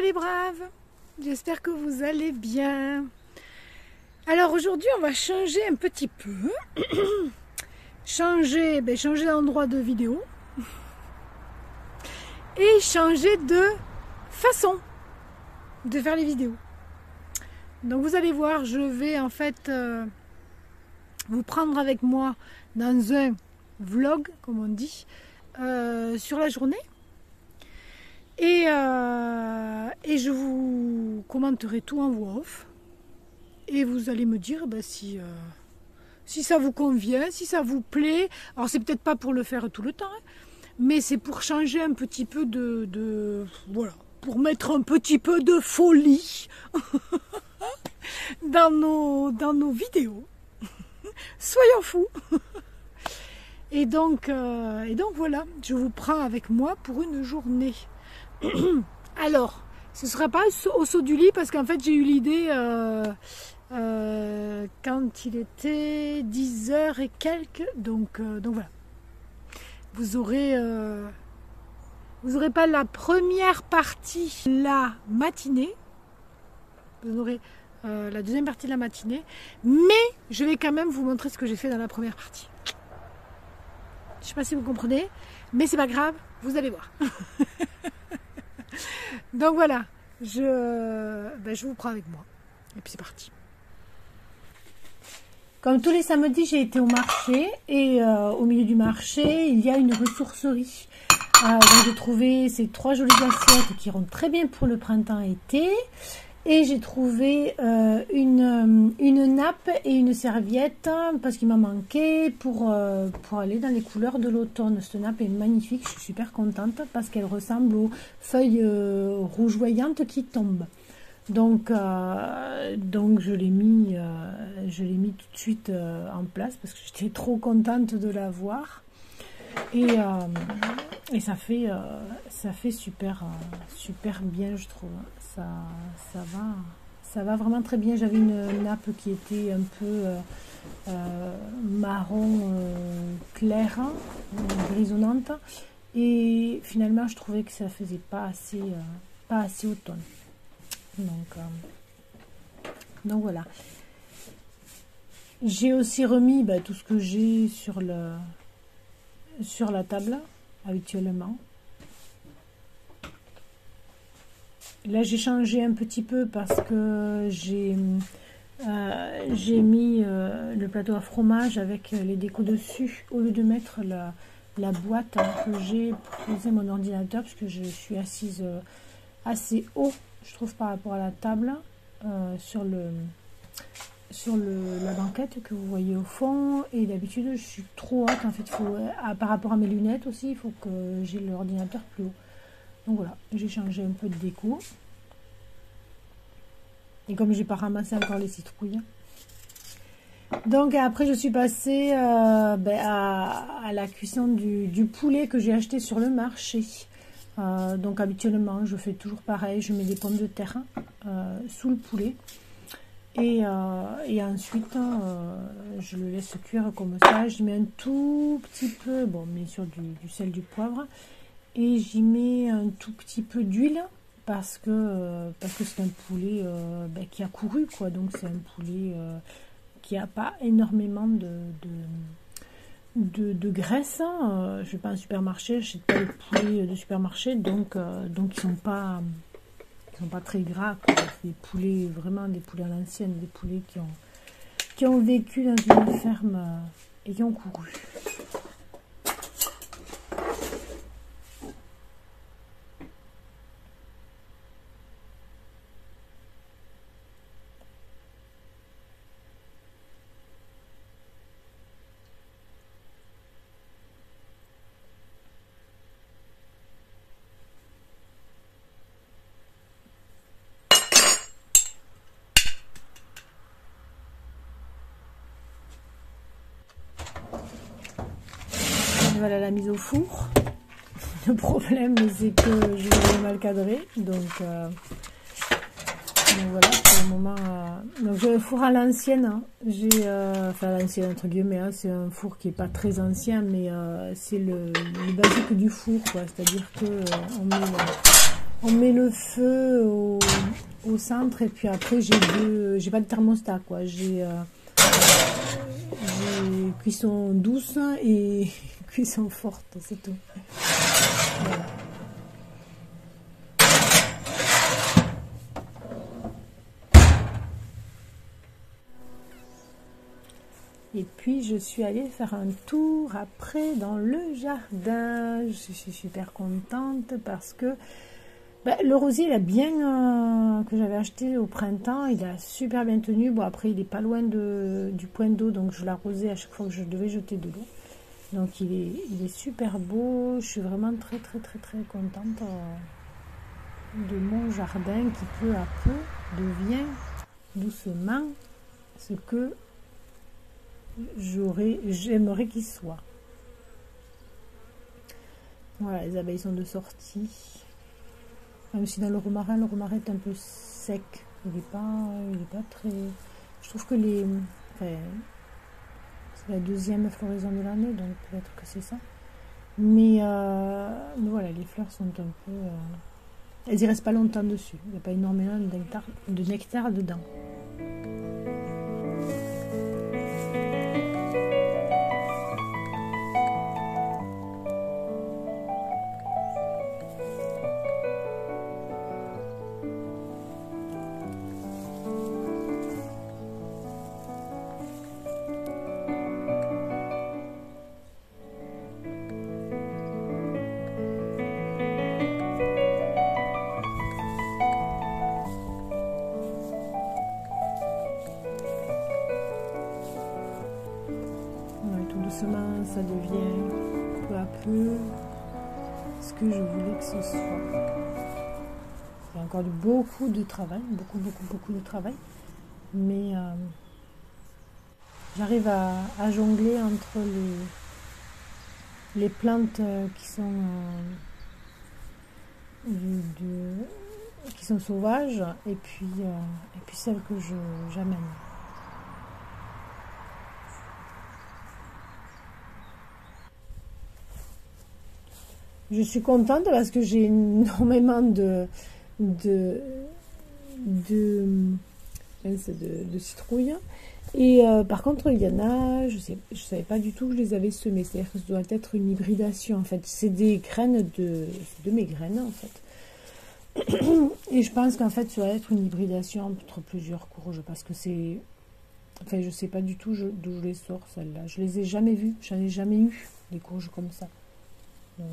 les braves, j'espère que vous allez bien. Alors aujourd'hui on va changer un petit peu, changer d'endroit de vidéo et changer de façon de faire les vidéos. Donc vous allez voir, je vais en fait vous prendre avec moi dans un vlog, comme on dit, sur la journée. Et je vous commenterai tout en voix off. Et vous allez me dire si ça vous convient, si ça vous plaît. Alors c'est peut-être pas pour le faire tout le temps, hein, mais c'est pour changer un petit peu voilà, pour mettre un petit peu de folie dans nos vidéos. Soyons fous. Et donc voilà, je vous prends avec moi pour une journée. Alors, ce ne sera pas au saut du lit parce qu'en fait j'ai eu l'idée quand il était 10h et quelques, donc voilà. Vous aurez pas la première partie la matinée, vous aurez la deuxième partie de la matinée, mais je vais quand même vous montrer ce que j'ai fait dans la première partie. Je ne sais pas si vous comprenez, mais c'est pas grave, vous allez voir. Donc voilà, je vous prends avec moi. Et puis c'est parti. Comme tous les samedis, j'ai été au marché. Et au milieu du marché, il y a une ressourcerie. Donc j'ai trouvé ces 3 jolies assiettes qui rentrent très bien pour le printemps-été. Et j'ai trouvé une nappe et une serviette parce qu'il m'a manqué pour aller dans les couleurs de l'automne. Cette nappe est magnifique, je suis super contente parce qu'elle ressemble aux feuilles rougeoyantes qui tombent. Donc je l'ai mis tout de suite en place parce que j'étais trop contente de la voir. Et ça fait super bien, je trouve. Ça va vraiment très bien. J'avais une nappe qui était un peu marron clair, grisonnante, et finalement je trouvais que ça faisait pas assez automne. Donc voilà. J'ai aussi remis tout ce que j'ai sur la table habituellement. Là j'ai changé un petit peu parce que j'ai mis le plateau à fromage avec les décos dessus au lieu de mettre la boîte que j'ai pour poser mon ordinateur, parce que je suis assise assez haut, je trouve, par rapport à la table, sur la banquette que vous voyez au fond. Et d'habitude je suis trop haute en fait, par rapport à mes lunettes aussi, il faut que j'ai l'ordinateur plus haut. Donc voilà, j'ai changé un peu de déco. Et comme j'ai pas ramassé encore les citrouilles, donc après je suis passée à la cuisson du poulet que j'ai acheté sur le marché. Donc habituellement je fais toujours pareil, je mets des pommes de terre sous le poulet. Et ensuite je le laisse cuire comme ça. J'y mets un tout petit peu, bon, bien sûr du sel, du poivre, et j'y mets un tout petit peu d'huile parce que c'est un poulet qui a couru, quoi. Donc c'est un poulet qui n'a pas énormément de graisse. Je vais pas en supermarché, je n'achète pas les poulets de supermarché, donc ils sont pas très gras, quoi. Des poulets, vraiment des poulets à l'ancienne, des poulets qui ont vécu dans une ferme et qui ont couru. Voilà la mise au four. Le problème c'est que je l'ai mal cadré, donc voilà, pour le moment. Donc j'ai un four à l'ancienne, hein. Enfin l'ancienne entre guillemets, hein. C'est un four qui est pas très ancien, mais c'est le basique du four, quoi. C'est-à-dire que On met le feu au centre et puis après j'ai pas de thermostat quoi. J'ai cuisson douce et cuisson forte, c'est tout. Voilà. Et puis je suis allée faire un tour après dans le jardin. Je suis super contente parce que le rosier, il a bien que j'avais acheté au printemps, il a super bien tenu. Bon après il est pas loin du point d'eau, donc je l'arrosais à chaque fois que je devais jeter de l'eau. Donc il est super beau. Je suis vraiment très contente de mon jardin qui peu à peu devient doucement ce que j'aimerais qu'il soit. Voilà, les abeilles sont de sortie. Même si dans le romarin est un peu sec. Il est pas très... Je trouve que enfin, c'est la deuxième floraison de l'année, donc peut-être que c'est ça. Mais voilà, les fleurs sont un peu... elles y restent pas longtemps dessus. Il n'y a pas énormément de nectar dedans. Ça devient peu à peu ce que je voulais que ce soit. Il y a encore beaucoup de travail, beaucoup de travail, mais j'arrive à jongler entre les plantes qui sont sauvages et puis celles que j'amène. Je suis contente parce que j'ai énormément de citrouilles. Et par contre, il y en a, je savais pas du tout que je les avais semées. C'est-à-dire que ça doit être une hybridation en fait. C'est des graines de mes graines en fait. Et je pense qu'en fait, ça doit être une hybridation entre plusieurs courges parce que c'est... Enfin, je sais pas du tout d'où je les sors celles-là. Je les ai jamais vues. J'en ai jamais eu des courges comme ça. Donc,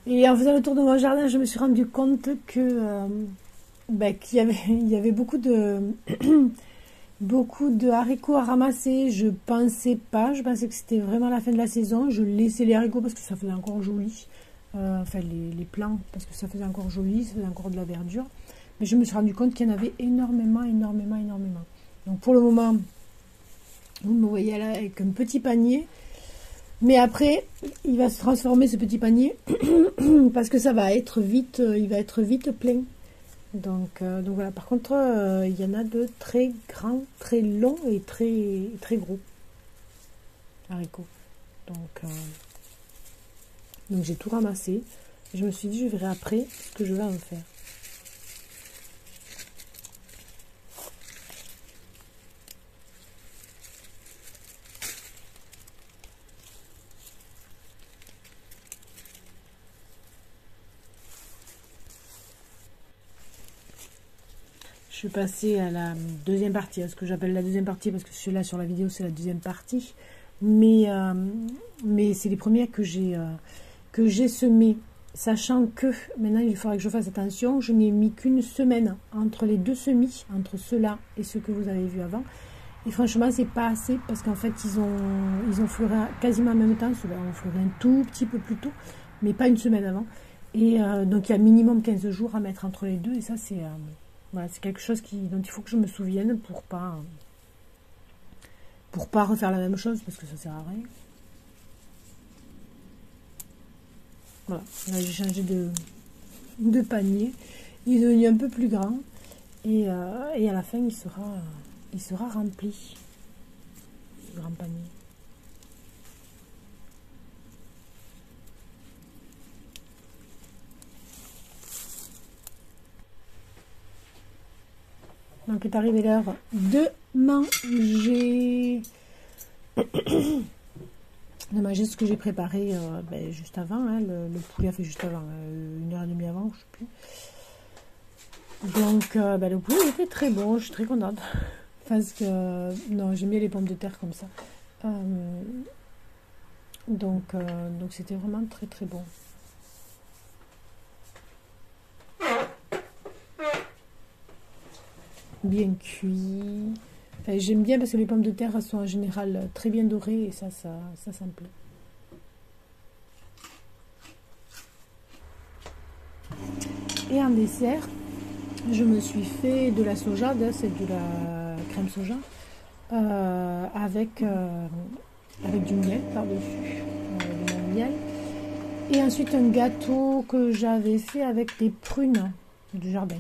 et en faisant le tour de mon jardin, je me suis rendu compte que qu'il y avait beaucoup de haricots à ramasser. Je pensais que c'était vraiment la fin de la saison. Je laissais les haricots parce que ça faisait encore joli. Enfin, les plants, parce que ça faisait encore joli, ça faisait encore de la verdure. Mais je me suis rendu compte qu'il y en avait énormément. Donc pour le moment, vous me voyez là avec un petit panier. Mais après, il va se transformer ce petit panier parce que ça va être vite, il va être vite plein. Donc voilà. Par contre, il y en a de très grands, très longs et très gros haricots. Donc j'ai tout ramassé. Et je me suis dit, je verrai après ce que je vais en faire. Je suis passée à la deuxième partie, à ce que j'appelle la deuxième partie, parce que celui-là sur la vidéo c'est la deuxième partie. Mais c'est les premières que j'ai semées sachant que maintenant il faudrait que je fasse attention, je n'ai mis qu'une semaine entre les deux semis, entre ceux-là et ceux que vous avez vus avant. Et franchement, c'est pas assez parce qu'en fait, ils ont fleuri quasiment en même temps. Ceux-là ont fleuri un tout petit peu plus tôt, mais pas une semaine avant. Et donc, il y a minimum 15 jours à mettre entre les deux. Et ça, c'est voilà, c'est quelque chose dont il faut que je me souvienne pour pas refaire la même chose parce que ça sert à rien. Voilà, là j'ai changé de panier. Il est devenu un peu plus grand. Et à la fin, il sera rempli. Ce grand panier. Donc est arrivé l'heure de manger. De manger ce que j'ai préparé juste avant. Hein, le poulet a fait juste avant, 1h30 avant, je sais plus. Donc le poulet était très bon, je suis très contente. Parce que non, j'aime bien les pommes de terre comme ça. Donc c'était vraiment très très bon. Bien cuit. Enfin, j'aime bien parce que les pommes de terre sont en général très bien dorées et ça me plaît. Et en dessert, je me suis fait de la sojade, c'est de la crème soja, avec du miel par-dessus, de mon miel. Et ensuite un gâteau que j'avais fait avec des prunes du jardin.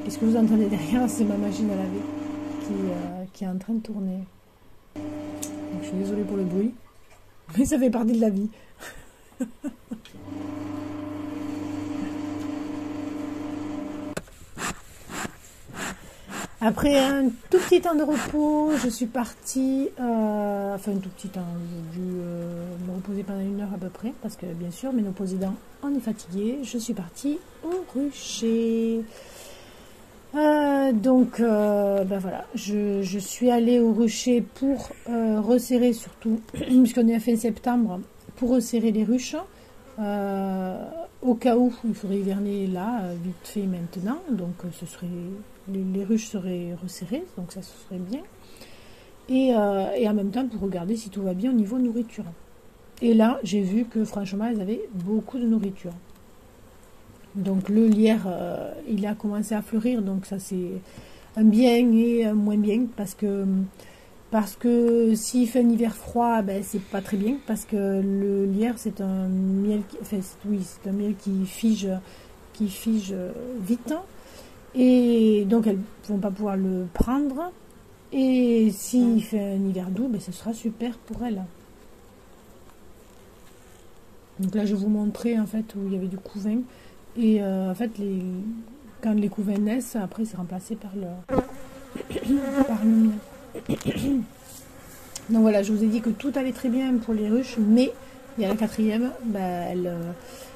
Et ce que vous entendez derrière, c'est ma machine à laver qui est en train de tourner. Donc, je suis désolée pour le bruit, mais ça fait partie de la vie. Après un tout petit temps de repos, je suis partie, enfin un tout petit temps, j'ai dû me reposer pendant 1 heure à peu près, parce que bien sûr, ménopausée, on est fatigué. Je suis partie au rucher. Voilà, je suis allée au rucher pour resserrer surtout, puisqu'on est à fin septembre, pour resserrer les ruches, au cas où il faudrait hiverner là, vite fait maintenant, donc les ruches seraient resserrées, donc ça ce serait bien, et en même temps pour regarder si tout va bien au niveau nourriture. Et là, j'ai vu que franchement, elles avaient beaucoup de nourriture. Donc le lierre, il a commencé à fleurir, donc ça c'est un bien et un moins bien, parce que s'il fait un hiver froid, ben, c'est pas très bien, parce que le lierre c'est un miel, c'est un miel qui fige vite, et donc elles vont pas pouvoir le prendre. Et s'il fait un hiver doux, ben, ce sera super pour elles. Donc là je vais vous montrer en fait où il y avait du couvain. Et en fait, quand les couvains naissent, après c'est remplacé par le miel. Donc voilà, je vous ai dit que tout allait très bien pour les ruches, mais il y a la quatrième, elle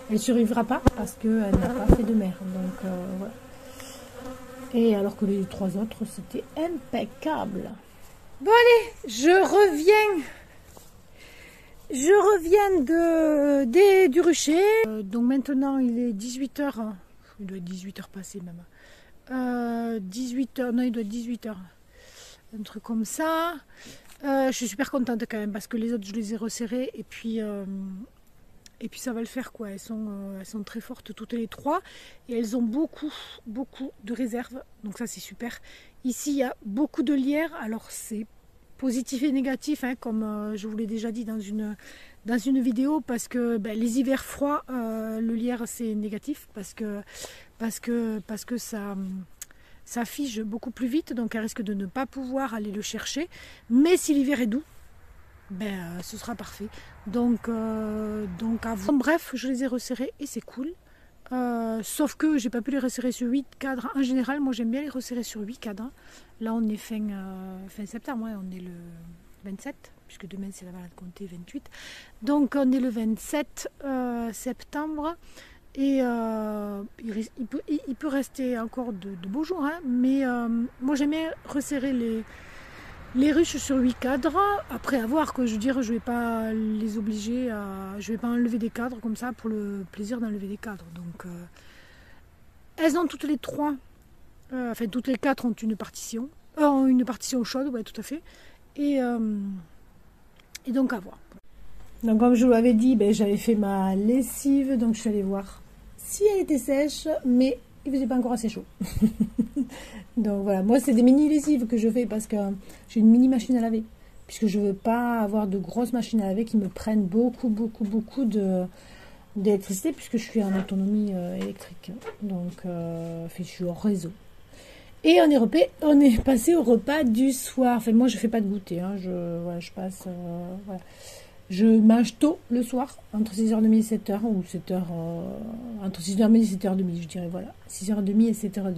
ne survivra pas parce qu'elle n'a pas fait de mère. Donc voilà. Et alors que les 3 autres, c'était impeccable. Bon allez, je reviens du rucher. Donc maintenant il est 18h. Il doit être 18h passé même. 18h, non il doit être 18h. Un truc comme ça. Je suis super contente quand même parce que les autres je les ai resserrées et puis ça va le faire quoi. Elles sont très fortes toutes les 3 et elles ont beaucoup de réserves. Donc ça c'est super. Ici il y a beaucoup de lierre. Alors c'est positif et négatif, hein, comme je vous l'ai déjà dit dans une vidéo, parce que les hivers froids, le lierre c'est négatif, parce que ça fige beaucoup plus vite, donc elle risque de ne pas pouvoir aller le chercher. Mais si l'hiver est doux, ce sera parfait. Donc bref, je les ai resserrés et c'est cool. Sauf que j'ai pas pu les resserrer sur 8 cadres. En général, moi j'aime bien les resserrer sur 8 cadres. Là on est fin septembre, ouais, on est le 27, puisque demain c'est la balade comptée 28. Donc on est le 27 septembre. Et il peut rester encore de beaux jours, hein, mais moi j'aime bien resserrer les ruches sur 8 cadres. Après à voir, que je veux dire, je vais pas les obliger à... Je vais pas enlever des cadres comme ça pour le plaisir d'enlever des cadres. Donc elles ont toutes les trois, enfin toutes les quatre ont une partition. Ont une partition chaude, ouais, tout à fait. Et donc à voir. Donc comme je vous l'avais dit, ben, j'avais fait ma lessive, donc je suis allée voir si elle était sèche, mais il faisait pas encore assez chaud. Donc voilà, moi c'est des mini lessives que je fais parce que j'ai une mini machine à laver, puisque je veux pas avoir de grosses machines à laver qui me prennent beaucoup d'électricité, puisque je suis en autonomie électrique, donc je suis hors réseau. Et on est passé au repas du soir. Enfin, moi, je fais pas de goûter. Hein. Je passe... voilà. Je mange tôt le soir, entre 6h30 et 7h, ou 7h... entre 6h30 et 7h30, je dirais, voilà. 6h30 et 7h30.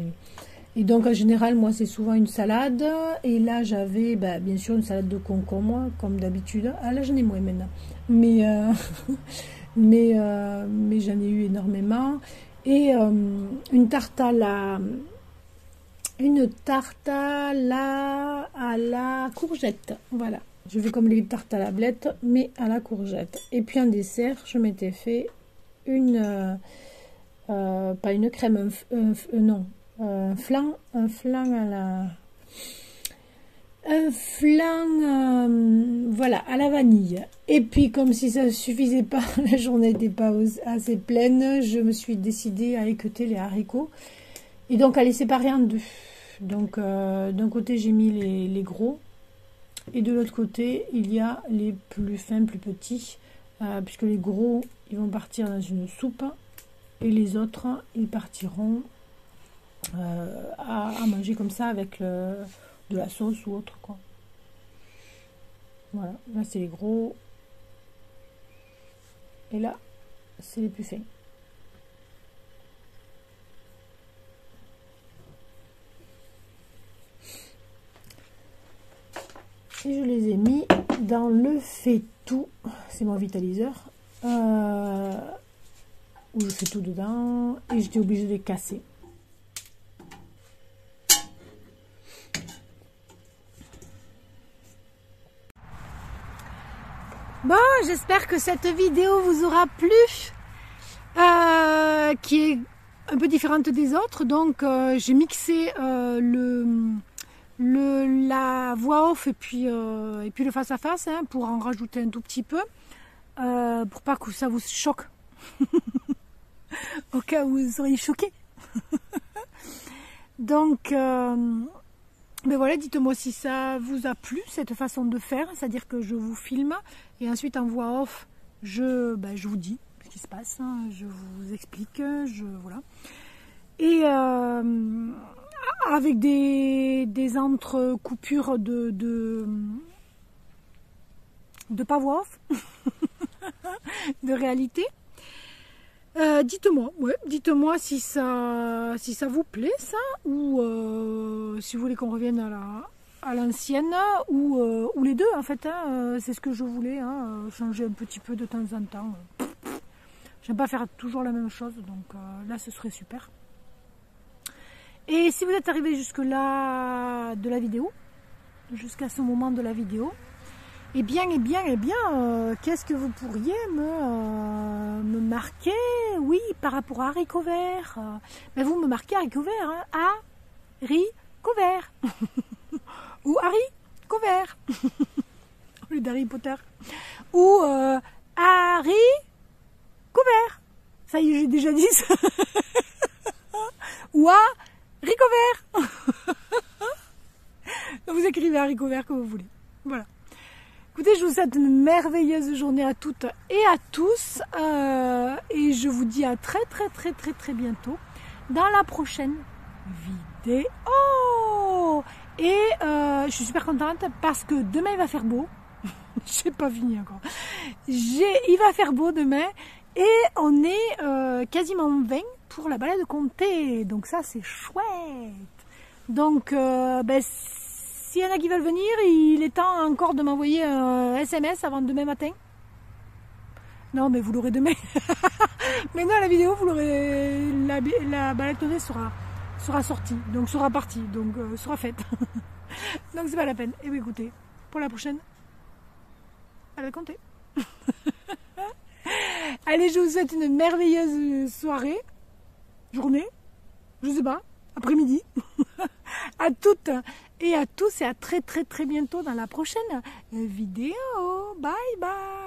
Et donc, en général, moi, c'est souvent une salade. Et là, j'avais, bien sûr, une salade de concombre, comme d'habitude. Ah, là, j'en ai moins maintenant. Mais j'en ai eu énormément. Et une tarte à la courgette, voilà. Je fais comme les tartes à la blette, mais à la courgette. Et puis en dessert, je m'étais fait pas une crème, un flan voilà, à la vanille. Et puis comme si ça ne suffisait pas, la journée n'était pas assez pleine, je me suis décidée à équeuter les haricots. Et donc à les séparer en deux. Donc d'un côté j'ai mis les gros et de l'autre côté il y a les plus fins, plus petits, puisque les gros ils vont partir dans une soupe et les autres ils partiront à manger comme ça avec de la sauce ou autre quoi. Voilà, là c'est les gros et là c'est les plus fins. Et je les ai mis dans le faitout, c'est mon vitaliseur, où je fais tout dedans et j'étais obligée de les casser. Bon, j'espère que cette vidéo vous aura plu, qui est un peu différente des autres. Donc j'ai mixé la voix off et puis le face à face, hein, pour en rajouter un tout petit peu, pour pas que ça vous choque au cas où vous seriez choqués. Donc mais voilà, dites-moi si ça vous a plu cette façon de faire, c'est-à-dire que je vous filme et ensuite en voix off je vous dis ce qui se passe, hein, je vous explique, voilà. Et avec des entrecoupures de pas voix off, de réalité. Dites-moi, ouais, dites-moi si ça vous plaît ça, ou si vous voulez qu'on revienne à l'ancienne, ou les deux en fait, hein, c'est ce que je voulais, hein, changer un petit peu de temps en temps. J'aime pas faire toujours la même chose, donc là ce serait super. Et si vous êtes arrivé jusque là de la vidéo, jusqu'à ce moment de la vidéo, eh bien, qu'est-ce que vous pourriez me marquer? Oui, par rapport à haricots verts. Mais vous me marquez haricots verts, hein, haricots verts. Ou haricots verts. Au lieu d'Harry Potter. Ou haricots verts. Ça y est, j'ai déjà dit ça. Ou haricots verts. Vous écrivez haricots verts comme vous voulez. Voilà. Écoutez, je vous souhaite une merveilleuse journée à toutes et à tous, et je vous dis à très bientôt dans la prochaine vidéo. Et je suis super contente parce que demain il va faire beau. J'ai pas fini encore. Il va faire beau demain et on est quasiment 20 pour la balade comté, donc ça c'est chouette. Donc s'il y en a qui veulent venir, il est temps encore de m'envoyer un SMS avant demain matin. Non, mais vous l'aurez demain. Mais non, la vidéo, vous l'aurez. La balade sera sortie, donc sera partie, donc sera faite. Donc c'est pas la peine. Et bien écoutez, pour la prochaine, elle va compter. Allez, je vous souhaite une merveilleuse soirée, journée, je sais pas, après-midi. À toutes et à tous et à très bientôt dans la prochaine vidéo. Bye bye.